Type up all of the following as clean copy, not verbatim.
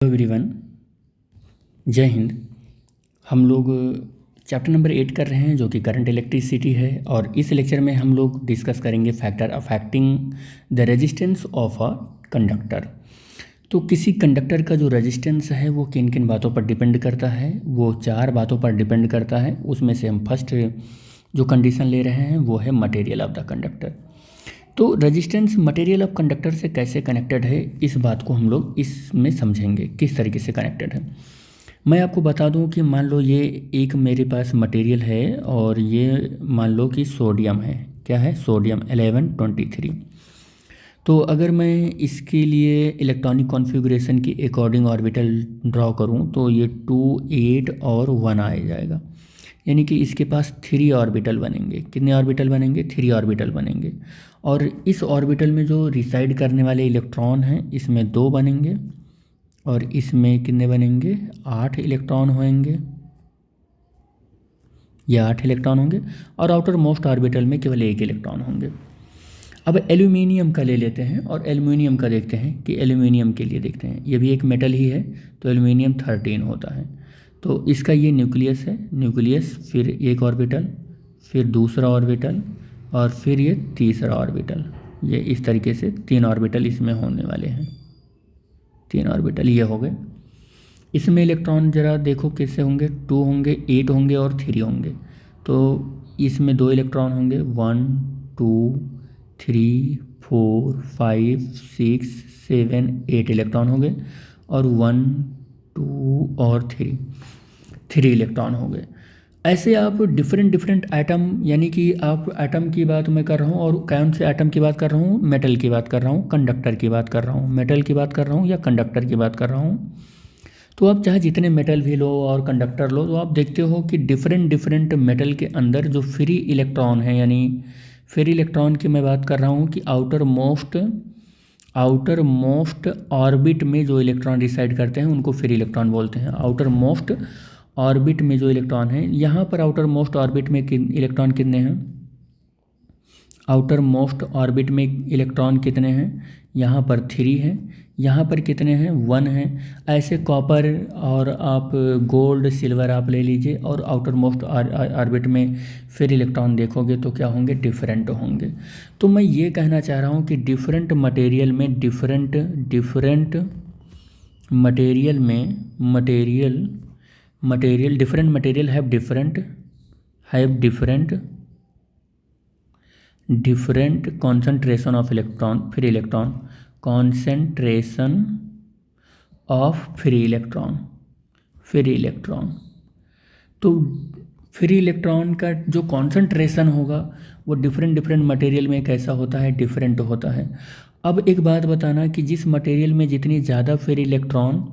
Everyone, जय हिंद। हम लोग चैप्टर नंबर 8 कर रहे हैं जो कि करंट इलेक्ट्रिसिटी है, और इस लेक्चर में हम लोग डिस्कस करेंगे factor affecting the resistance of a conductor. तो किसी कंडक्टर का जो रेजिस्टेंस है वो किन किन बातों पर डिपेंड करता है, वो 4 बातों पर डिपेंड करता है। उसमें से हम फर्स्ट जो कंडीशन ले रहे हैं वो है मटेरियल ऑफ द कंडक्टर। तो रेजिस्टेंस मटेरियल ऑफ कंडक्टर से कैसे कनेक्टेड है, इस बात को हम लोग इसमें समझेंगे किस तरीके से कनेक्टेड है। मैं आपको बता दूं कि मान लो ये एक मेरे पास मटेरियल है और ये मान लो कि सोडियम है। क्या है? सोडियम 1123। तो अगर मैं इसके लिए इलेक्ट्रॉनिक कॉन्फ़िगरेशन की अकॉर्डिंग ऑर्बिटल ड्रॉ करूं तो ये 2, 8 और 1 आ जाएगा। यानी कि इसके पास 3 ऑर्बिटल बनेंगे। कितने ऑर्बिटल बनेंगे? 3 ऑर्बिटल बनेंगे। और इस ऑर्बिटल में जो रिसाइड करने वाले इलेक्ट्रॉन हैं इसमें 2 बनेंगे और इसमें कितने बनेंगे? 8 इलेक्ट्रॉन होंगे। ये 8 इलेक्ट्रॉन होंगे और आउटर मोस्ट ऑर्बिटल में केवल 1 इलेक्ट्रॉन होंगे। अब एल्यूमिनियम का ले लेते हैं और एल्यूमिनियम का देखते हैं कि एल्यूमिनियम के लिए देखते हैं। ये भी एक मेटल ही है, तो एल्यूमिनियम 13 होता है। तो इसका ये न्यूक्लियस है, न्यूक्लियस, फिर एक ऑर्बिटल, फिर दूसरा ऑर्बिटल और फिर ये तीसरा ऑर्बिटल। ये इस तरीके से 3 ऑर्बिटल इसमें होने वाले हैं। 3 ऑर्बिटल ये हो गए। इसमें इलेक्ट्रॉन ज़रा देखो कैसे होंगे, 2 होंगे, 8 होंगे और 3 होंगे। तो इसमें 2 इलेक्ट्रॉन होंगे, 1, 2, 3, 4, 5, 6, 7, 8 इलेक्ट्रॉन होंगे और 1, 2 और 3 इलेक्ट्रॉन हो गए। ऐसे आप डिफरेंट एटम, यानी कि आप एटम की बात मैं कर रहा हूँ और कौन से एटम की बात कर रहा हूँ? मेटल की बात कर रहा हूँ, कंडक्टर की बात कर रहा हूँ, मेटल की बात कर रहा हूँ या कंडक्टर की बात कर रहा हूँ। तो आप चाहे जितने मेटल भी लो और कंडक्टर लो, तो आप देखते हो कि डिफरेंट मेटल के अंदर जो फ्री इलेक्ट्रॉन है, यानी फ्री इलेक्ट्रॉन की मैं बात कर रहा हूँ कि आउटर मोस्ट ऑर्बिट में जो इलेक्ट्रॉन रिसाइड करते हैं उनको फ्री इलेक्ट्रॉन बोलते हैं। आउटर मोस्ट ऑर्बिट में जो इलेक्ट्रॉन है, यहाँ पर आउटर मोस्ट ऑर्बिट में इलेक्ट्रॉन कितने हैं? आउटर मोस्ट ऑर्बिट में इलेक्ट्रॉन कितने हैं? यहाँ पर 3 हैं। यहाँ पर कितने हैं? 1 हैं। ऐसे कॉपर और आप गोल्ड, सिल्वर आप ले लीजिए और आउटर मोस्ट ऑर्बिट में फिर इलेक्ट्रॉन देखोगे तो क्या होंगे? डिफरेंट होंगे। तो मैं ये कहना चाह रहा हूँ कि डिफरेंट मटेरियल में different material have different concentration of electron, free electron, concentration of free electron। तो फ्री इलेक्ट्रॉन का जो कॉन्सेंट्रेशन होगा वो डिफरेंट मटेरियल में कैसा होता है? डिफरेंट होता है। अब एक बात बताना कि जिस मटेरियल में जितनी ज़्यादा फ्री इलेक्ट्रॉन,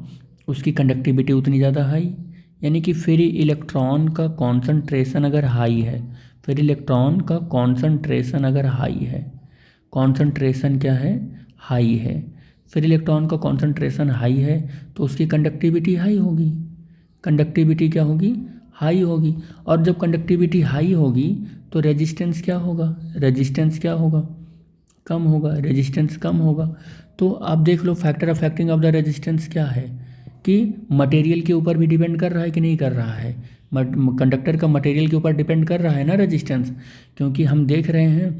उसकी कंडक्टिविटी उतनी ज़्यादा हाई। यानी कि फ्री इलेक्ट्रॉन का कॉन्सेंट्रेशन अगर हाई है, फिर इलेक्ट्रॉन का कॉन्सेंट्रेशन अगर हाई है, कॉन्सेंट्रेशन क्या है? हाई है। फिर इलेक्ट्रॉन का कॉन्सेंट्रेशन हाई है तो उसकी कंडक्टिविटी हाई होगी। कंडक्टिविटी क्या होगी? हाई होगी। और जब कंडक्टिविटी हाई होगी तो रेजिस्टेंस क्या होगा? कम होगा। रेजिस्टेंस कम होगा। तो आप देख लो factor affecting of the resistance क्या है कि मटेरियल के ऊपर भी डिपेंड कर रहा है कि नहीं कर रहा है? कंडक्टर का मटेरियल के ऊपर डिपेंड कर रहा है ना रेजिस्टेंस, क्योंकि हम देख रहे हैं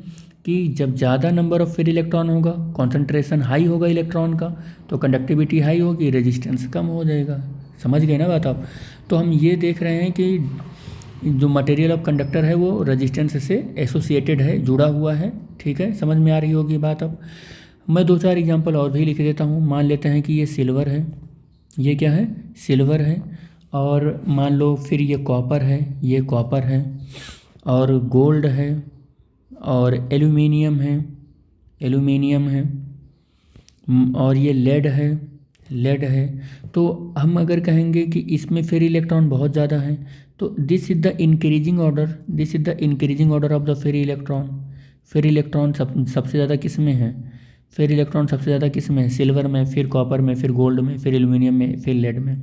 कि जब ज़्यादा नंबर ऑफ फ्री इलेक्ट्रॉन होगा, कॉन्सेंट्रेशन हाई होगा इलेक्ट्रॉन का, तो कंडक्टिविटी हाई होगी, रेजिस्टेंस कम हो जाएगा। समझ गए ना बात आप? तो हम ये देख रहे हैं कि जो मटेरियल ऑफ कंडक्टर है वो रेजिस्टेंस से एसोसिएटेड है, जुड़ा हुआ है। ठीक है, समझ में आ रही होगी बात अब। मैं 2-4 एग्जाम्पल और भी लिख देता हूँ। मान लेते हैं कि ये सिल्वर है, ये क्या है? सिल्वर है। और मान लो फिर ये कॉपर है और गोल्ड है और एल्यूमिनियम है और ये लेड है। तो हम अगर कहेंगे कि इसमें फिर इलेक्ट्रॉन बहुत ज़्यादा है तो this is the increasing order of the free electron सबसे ज़्यादा किस में है? फिर इलेक्ट्रॉन सबसे ज़्यादा किस में है? सिल्वर में, फिर कॉपर में, फिर गोल्ड में, फिर एल्यूमिनियम में, फिर लेड में।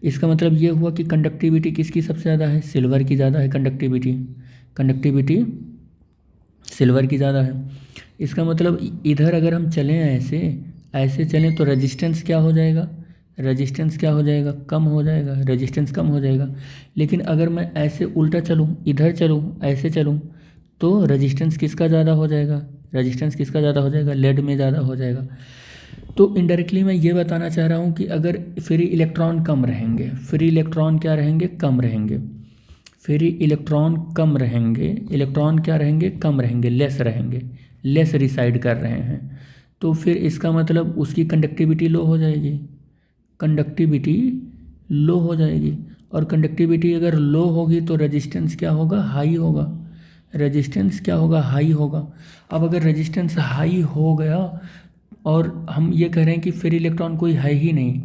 इसका मतलब ये हुआ कि कंडक्टिविटी किसकी सबसे ज़्यादा है? सिल्वर की ज़्यादा है कंडक्टिविटी सिल्वर की ज़्यादा है। इसका मतलब इधर अगर हम चलें ऐसे चलें तो रेजिस्टेंस क्या हो जाएगा? रेजिस्टेंस क्या हो जाएगा, कम हो जाएगा, रेजिस्टेंस कम हो जाएगा। लेकिन अगर मैं ऐसे उल्टा चलूँ, इधर चलूँ, ऐसे चलूँ, तो रेजिस्टेंस किसका ज़्यादा हो जाएगा, रेजिस्टेंस किसका ज़्यादा हो जाएगा, लेड में ज़्यादा हो जाएगा। तो इनडायरेक्टली मैं ये बताना चाह रहा हूँ कि अगर फ्री इलेक्ट्रॉन कम रहेंगे, फ्री इलेक्ट्रॉन क्या रहेंगे, कम रहेंगे, फ्री इलेक्ट्रॉन कम रहेंगे, इलेक्ट्रॉन क्या रहेंगे, कम रहेंगे, लेस रहेंगे, लेस रिसाइड कर रहे हैं, तो फिर इसका मतलब उसकी कंडक्टिविटी लो हो जाएगी, कंडक्टिविटी लो हो जाएगी। और कंडक्टिविटी अगर लो होगी तो रेजिस्टेंस क्या होगा, हाई होगा, रेजिस्टेंस क्या होगा, हाई होगा। अब अगर रेजिस्टेंस हाई हो गया और हम ये कह रहे हैं कि फ्री इलेक्ट्रॉन कोई है ही नहीं,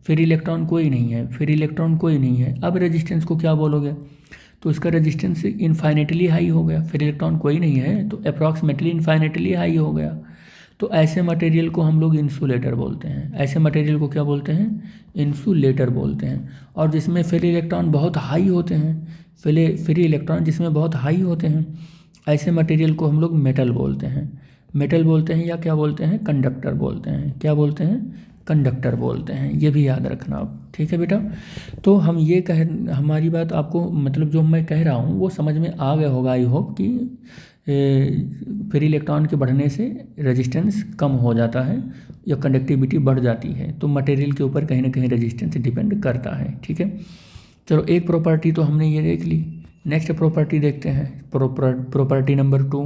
फ्री इलेक्ट्रॉन कोई नहीं है, फ्री इलेक्ट्रॉन कोई नहीं है, अब रेजिस्टेंस को क्या बोलोगे, तो इसका रेजिस्टेंस इन्फाइनेटली हाई हो गया, फ्री इलेक्ट्रॉन कोई नहीं है तो अप्रॉक्सीमेटली इन्फाइनेटली हाई हो गया। तो ऐसे मटेरियल को हम लोग इंसुलेटर बोलते हैं, ऐसे मटेरियल को क्या बोलते हैं, इंसुलेटर बोलते हैं। और जिसमें फ्री इलेक्ट्रॉन बहुत हाई होते हैं, फ्री इलेक्ट्रॉन जिसमें बहुत हाई होते हैं, ऐसे मटेरियल को हम लोग मेटल बोलते हैं, मेटल बोलते हैं, या क्या बोलते हैं, कंडक्टर बोलते हैं, क्या बोलते हैं, कंडक्टर बोलते हैं। ये भी याद रखना आप, ठीक है बेटा। तो हम ये हमारी बात आपको मतलब जो मैं कह रहा हूँ वो समझ में आ गया होगा, आई होप कि फ्री इलेक्ट्रॉन के बढ़ने से रेजिस्टेंस कम हो जाता है या कंडक्टिविटी बढ़ जाती है, तो मटेरियल के ऊपर कहीं ना कहीं रेजिस्टेंस डिपेंड करता है, ठीक है। चलो एक प्रॉपर्टी तो हमने ये देख ली, नेक्स्ट प्रॉपर्टी देखते हैं, प्रॉपर्टी नंबर 2।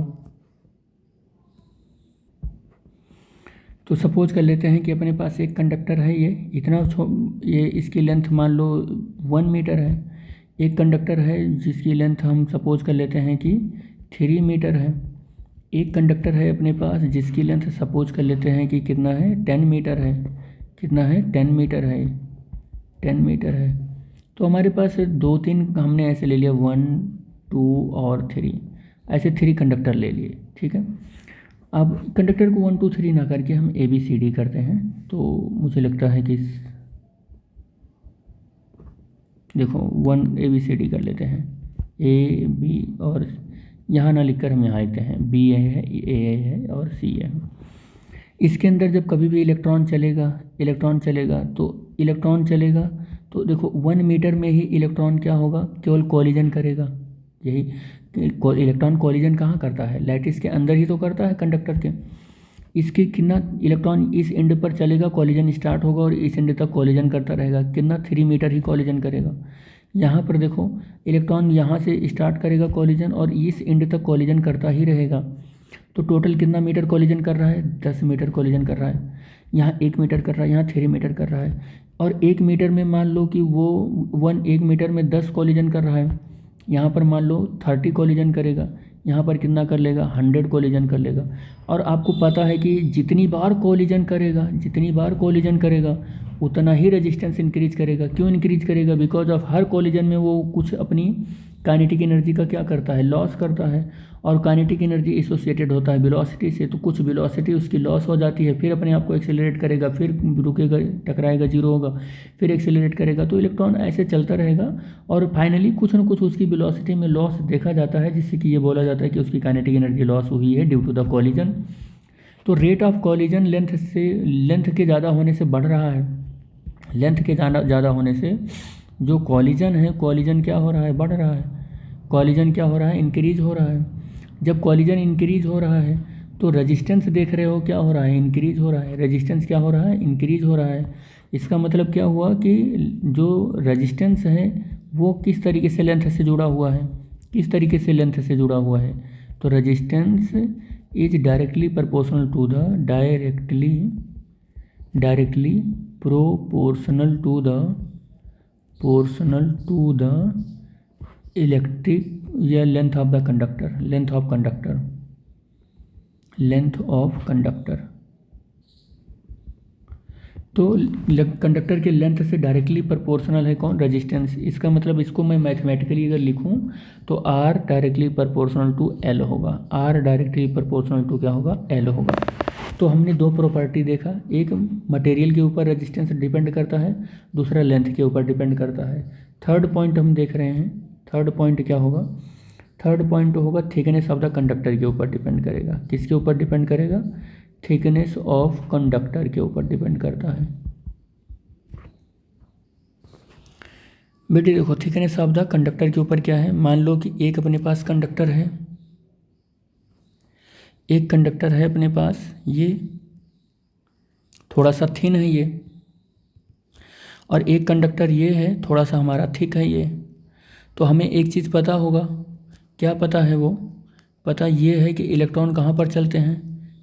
तो सपोज कर लेते हैं कि अपने पास एक कंडक्टर है, ये इतना ये इसकी लेंथ मान लो 1 मीटर है, एक कंडक्टर है जिसकी लेंथ हम सपोज कर लेते हैं कि 3 मीटर है, एक कंडक्टर है अपने पास जिसकी लेंथ सपोज कर लेते हैं कि कितना है, 10 मीटर है, कितना है, 10 मीटर है, 10 मीटर है। तो हमारे पास 2-3 हमने ऐसे ले लिया, 1, 2 और 3, ऐसे 3 कंडक्टर ले लिए, ठीक है। अब कंडक्टर को 1, 2, 3 ना करके हम ABCD करते हैं, तो मुझे लगता है कि देखो 1 ABCD कर लेते हैं, A B, और यहाँ ना लिखकर हम यहाँ लिखते हैं B है, A है और C है। इसके अंदर जब कभी भी इलेक्ट्रॉन चलेगा, इलेक्ट्रॉन चलेगा तो देखो 1 मीटर में ही इलेक्ट्रॉन क्या होगा, केवल कॉलिजन करेगा। यही इलेक्ट्रॉन कॉलिजन कहाँ करता है, लैटिस के अंदर ही तो करता है, कंडक्टर के। इसके कितना इलेक्ट्रॉन इस एंड पर चलेगा, कॉलिजन स्टार्ट होगा और इस एंड तक कॉलिजन करता रहेगा, कितना 3 मीटर ही कॉलिजन करेगा। यहाँ पर देखो इलेक्ट्रॉन यहाँ से स्टार्ट करेगा कॉलिजन और इस एंड तक कॉलिजन करता ही रहेगा, तो टोटल कितना मीटर कॉलिजन कर रहा है, 10 मीटर कॉलिजन कर रहा है। यहाँ 1 मीटर कर रहा है, यहाँ 3 मीटर कर रहा है, और 1 मीटर में मान लो कि वो 1 मीटर में 10 कॉलिजन कर रहा है, यहाँ पर मान लो 30 कॉलिजन करेगा, यहाँ पर कितना कर लेगा, 100 कॉलिजन कर लेगा। और आपको पता है कि जितनी बार कॉलिजन करेगा उतना ही रेजिस्टेंस इंक्रीज करेगा। क्यों इंक्रीज करेगा, बिकॉज ऑफ हर कॉलिजन में वो कुछ अपनी काइनेटिक एनर्जी का क्या करता है, लॉस करता है, और काइनेटिक एनर्जी एसोसिएटेड होता है वेलोसिटी से, तो कुछ वेलोसिटी उसकी लॉस हो जाती है, फिर अपने आप को एक्सेलरेट करेगा, फिर रुकेगा, टकराएगा, जीरो होगा, फिर एक्सेलरेट करेगा। तो इलेक्ट्रॉन ऐसे चलता रहेगा और फाइनली कुछ न कुछ उसकी वेलोसिटी में लॉस देखा जाता है, जिससे कि ये बोला जाता है कि उसकी काइनेटिक एनर्जी लॉस हुई है ड्यू टू द कॉलिजन। तो रेट ऑफ कॉलिजन लेंथ के ज़्यादा होने से बढ़ रहा है, लेंथ के ज़्यादा होने से जो कॉलिजन है, कॉलिजन क्या हो रहा है, बढ़ रहा है, कॉलिजन क्या हो रहा है, इंक्रीज हो रहा है। जब कॉलिजन इंक्रीज हो रहा है तो रेजिस्टेंस देख रहे हो क्या हो रहा है, इंक्रीज हो रहा है, रेजिस्टेंस क्या हो रहा है, इंक्रीज हो रहा है। इसका मतलब क्या हुआ कि जो रेजिस्टेंस है वो किस तरीके से लेंथ से जुड़ा हुआ है, किस तरीके से लेंथ से जुड़ा हुआ है, तो resistance is directly proportional to the directly proportional to the electric या लेंथ ऑफ कंडक्टर। तो कंडक्टर के लेंथ से डायरेक्टली प्रोपोर्शनल है कौन, रेजिस्टेंस। इसका मतलब इसको मैं मैथमेटिकली अगर लिखूं तो R directly proportional to L होगा, R डायरेक्टली प्रोपोर्शनल टू क्या होगा, L होगा। तो हमने 2 प्रॉपर्टी देखा, एक मटेरियल के ऊपर रेजिस्टेंस डिपेंड करता है, दूसरा लेंथ के ऊपर डिपेंड करता है। थर्ड पॉइंट हम देख रहे हैं, थर्ड पॉइंट क्या होगा, थर्ड पॉइंट होगा थिकनेस ऑफ द कंडक्टर के ऊपर डिपेंड करेगा। किसके ऊपर डिपेंड करेगा, थिकनेस ऑफ कंडक्टर के ऊपर डिपेंड करता है। बेटे देखो, थिकनेस ऑफ द कंडक्टर के ऊपर क्या है, मान लो कि एक अपने पास कंडक्टर है, एक कंडक्टर है अपने पास, ये थोड़ा सा थिन है ये, और एक कंडक्टर ये है थोड़ा सा हमारा थिक है ये। तो हमें एक चीज़ पता होगा, क्या पता है वो, पता ये है कि इलेक्ट्रॉन कहाँ पर चलते हैं,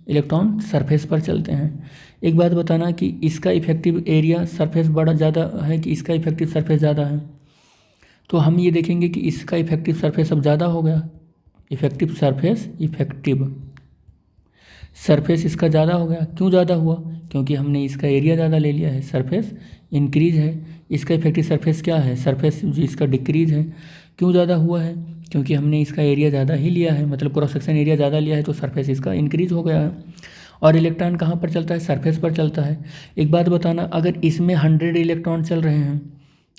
इलेक्ट्रॉन सरफेस पर चलते हैं। एक बात बताना कि इसका इफेक्टिव एरिया सरफेस बड़ा ज़्यादा है कि इसका इफेक्टिव सरफेस ज़्यादा है। तो हम ये देखेंगे कि इसका इफेक्टिव सरफेस अब ज़्यादा हो गया, इफेक्टिव सरफेस इसका ज़्यादा हो गया। क्यों ज़्यादा हुआ, क्योंकि हमने इसका एरिया ज़्यादा ले लिया है, सरफेस इंक्रीज है। इसका इफेक्टिव सरफेस क्या है, सरफेस जो इसका डिक्रीज है। क्यों ज़्यादा हुआ है, क्योंकि हमने इसका एरिया ज़्यादा ही लिया है, मतलब क्रॉस सेक्शन एरिया ज़्यादा लिया है, तो सरफेस इसका इंक्रीज हो गया है। और इलेक्ट्रॉन कहाँ पर चलता है, सरफेस पर चलता है। एक बात बताना, अगर इसमें 100 इलेक्ट्रॉन चल रहे हैं,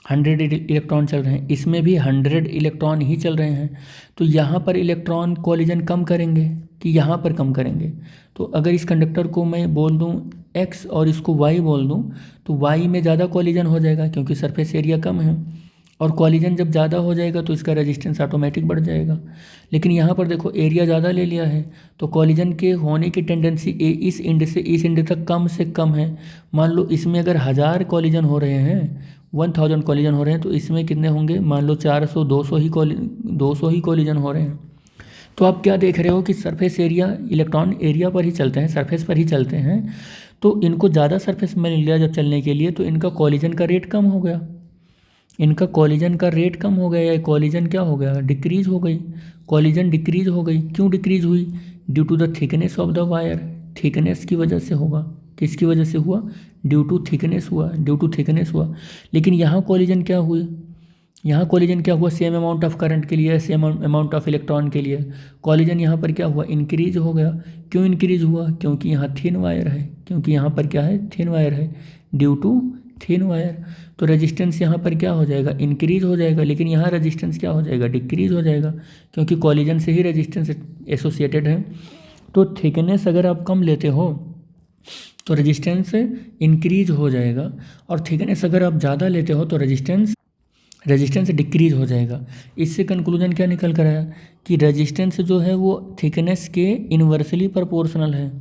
100 इलेक्ट्रॉन चल रहे हैं, इसमें भी 100 इलेक्ट्रॉन ही चल रहे हैं, तो यहाँ पर इलेक्ट्रॉन कॉलिजन कम करेंगे कि यहाँ पर कम करेंगे। तो अगर इस कंडक्टर को मैं बोल दूँ x और इसको y बोल दूँ, तो y में ज़्यादा कॉलिजन हो जाएगा क्योंकि सरफेस एरिया कम है, और कॉलिजन जब ज़्यादा हो जाएगा तो इसका रेजिस्टेंस ऑटोमेटिक बढ़ जाएगा। लेकिन यहाँ पर देखो एरिया ज़्यादा ले लिया है, तो कॉलिजन के होने की टेंडेंसी इस एंड से इस एंड तक कम से कम है। मान लो इसमें अगर 1000 कॉलिजन हो रहे हैं, 1000 कॉलिजन हो रहे हैं, तो इसमें कितने होंगे, मान लो 400 200 ही कॉलिजन हो रहे हैं। तो आप क्या देख रहे हो कि सरफेस एरिया, इलेक्ट्रॉन एरिया पर ही चलते हैं, सरफेस पर ही चलते हैं, तो इनको ज़्यादा सरफेस मिल लिया जब चलने के लिए, तो इनका कॉलिजन का रेट कम हो गया, इनका कॉलिजन का रेट कम हो गया, या कॉलिजन क्या हो गया, डिक्रीज हो गई, कॉलिजन डिक्रीज हो गई। क्यों डिक्रीज हुई, due to the thickness of the wire, thickness की वजह से होगा। किसकी वजह से हुआ, ड्यू टू थिकनेस हुआ, ड्यू टू थिकनेस हुआ। लेकिन यहाँ कॉलिजन क्या हुई, यहाँ कॉलिजन क्या हुआ, सेम अमाउंट ऑफ करंट के लिए, सेम अमाउंट ऑफ इलेक्ट्रॉन के लिए कॉलिजन यहाँ पर क्या हुआ, इंक्रीज हो गया। क्यों इंक्रीज हुआ, क्योंकि यहाँ थिन वायर है, क्योंकि यहाँ पर क्या है, थिन वायर है, ड्यू टू थिन वायर। तो रेजिस्टेंस यहाँ पर क्या हो जाएगा, इंक्रीज हो जाएगा, लेकिन यहाँ रेजिस्टेंस क्या हो जाएगा, डिक्रीज हो जाएगा, क्योंकि कॉलिजन से ही रेजिस्टेंस एसोसिएटेड है। तो थिकनेस अगर आप कम लेते हो तो रेजिस्टेंस इंक्रीज हो जाएगा, और थिकनेस अगर आप ज़्यादा लेते हो तो रेजिस्टेंस डिक्रीज हो जाएगा। इससे कंक्लूजन क्या निकल कर आया कि रेजिस्टेंस जो है वो थिकनेस के इन्वर्सली प्रोपोर्शनल है।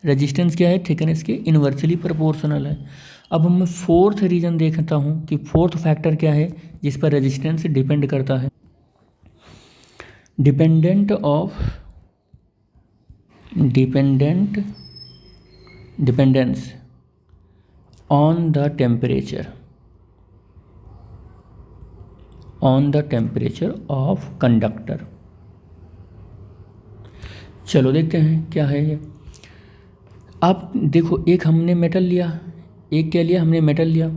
रेजिस्टेंस क्या है, थिकनेस के इन्वर्सली प्रोपोर्शनल है। अब मैं फोर्थ रीज़न देखता हूँ कि फोर्थ फैक्टर क्या है जिस पर रेजिस्टेंस डिपेंड करता है। Dependence on the temperature of conductor. चलो देखते हैं क्या है ये। आप देखो, एक हमने मेटल लिया, एक क्या लिया हमने, मेटल लिया।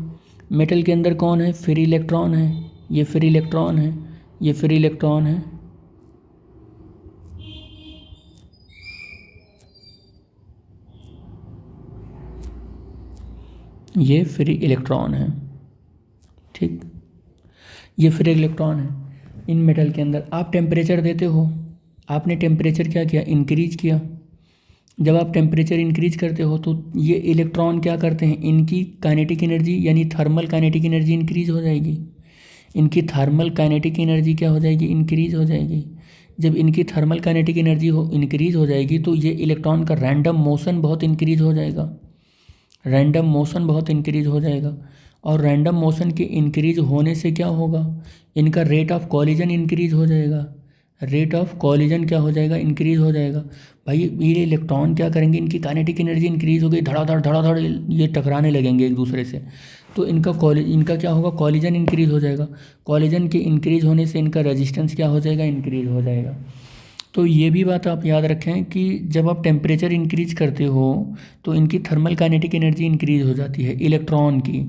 मेटल के अंदर कौन है, फ्री इलेक्ट्रॉन है, ये फ्री इलेक्ट्रॉन है, ये फ्री इलेक्ट्रॉन है, ये फ्री इलेक्ट्रॉन है, ठीक, ये फ्री इलेक्ट्रॉन है। इन मेटल के अंदर आप टेम्परेचर देते हो, आपने टेम्परेचर क्या किया, इंक्रीज किया। जब आप टेम्परेचर इंक्रीज करते हो तो ये इलेक्ट्रॉन क्या करते हैं, इनकी काइनेटिक एनर्जी यानी थर्मल काइनेटिक एनर्जी इंक्रीज हो जाएगी। इनकी थर्मल काइनेटिक एनर्जी क्या हो जाएगी, इंक्रीज हो जाएगी। जब इनकी थर्मल काइनेटिक एनर्जी इंक्रीज हो जाएगी तो ये इलेक्ट्रॉन का रैंडम मोशन बहुत इंक्रीज हो जाएगा, रैंडम मोशन बहुत इंक्रीज हो जाएगा। और रैंडम मोशन के इंक्रीज होने से क्या होगा, इनका रेट ऑफ कॉलिजन इंक्रीज हो जाएगा, रेट ऑफ कॉलिजन क्या हो जाएगा, इंक्रीज हो जाएगा। भाई ये इलेक्ट्रॉन क्या करेंगे, इनकी काइनेटिक एनर्जी इंक्रीज हो गई, धड़ाधड़ ये टकराने लगेंगे एक दूसरे से, तो इनका क्या होगा, कॉलिजन इंक्रीज हो जाएगा। कॉलिजन के इंक्रीज होने से इनका रेजिस्टेंस क्या हो जाएगा, इंक्रीज हो जाएगा। तो ये भी बात आप याद रखें कि जब आप टेम्परेचर इंक्रीज करते हो तो इनकी थर्मल काइनेटिक एनर्जी इंक्रीज हो जाती है इलेक्ट्रॉन की,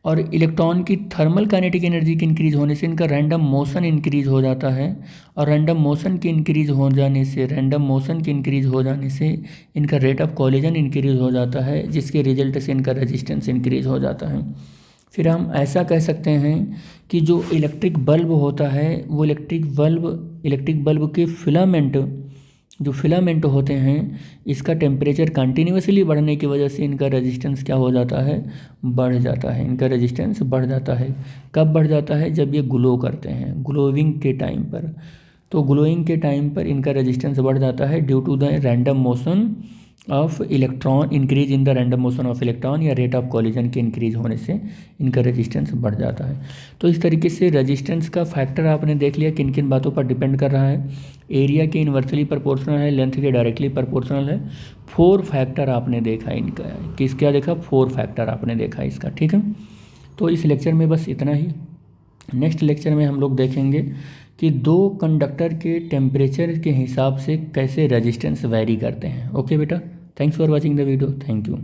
और इलेक्ट्रॉन की थर्मल काइनेटिक एनर्जी के इंक्रीज होने से इनका रैंडम मोशन इंक्रीज हो जाता है, और रैंडम मोशन के इंक्रीज हो जाने से इनका रेट ऑफ कॉलिजन इंक्रीज हो जाता है, जिसके रिजल्ट से इनका रेजिस्टेंस इंक्रीज हो जाता है। फिर हम ऐसा कह सकते हैं कि जो इलेक्ट्रिक बल्ब होता है वो इलेक्ट्रिक बल्ब के जो फिलामेंट होते हैं इसका टेम्परेचर कंटिन्यूसली बढ़ने की वजह से इनका रेजिस्टेंस क्या हो जाता है, बढ़ जाता है। इनका रेजिस्टेंस बढ़ जाता है। कब बढ़ जाता है, जब ये ग्लो करते हैं, ग्लोइंग के टाइम पर। तो ग्लोइंग के टाइम पर इनका रेजिस्टेंस बढ़ जाता है due to the random motion of electron, increase in the random motion of electron या रेट ऑफ कॉलिजन के इंक्रीज होने से इनका रेजिस्टेंस बढ़ जाता है। तो इस तरीके से रेजिस्टेंस का फैक्टर आपने देख लिया किन किन बातों पर डिपेंड कर रहा है। एरिया के इन्वर्सली प्रोपोर्शनल है, लेंथ के डायरेक्टली प्रोपोर्शनल है। 4 फैक्टर आपने देखा इनका, किस क्या देखा, 4 फैक्टर आपने देखा इसका, ठीक है। तो इस लेक्चर में बस इतना ही। नेक्स्ट लेक्चर में हम लोग देखेंगे कि दो कंडक्टर के टेम्परेचर के हिसाब से कैसे रेजिस्टेंस वैरी करते हैं। ओके बेटा, thanks for watching the video, thank you.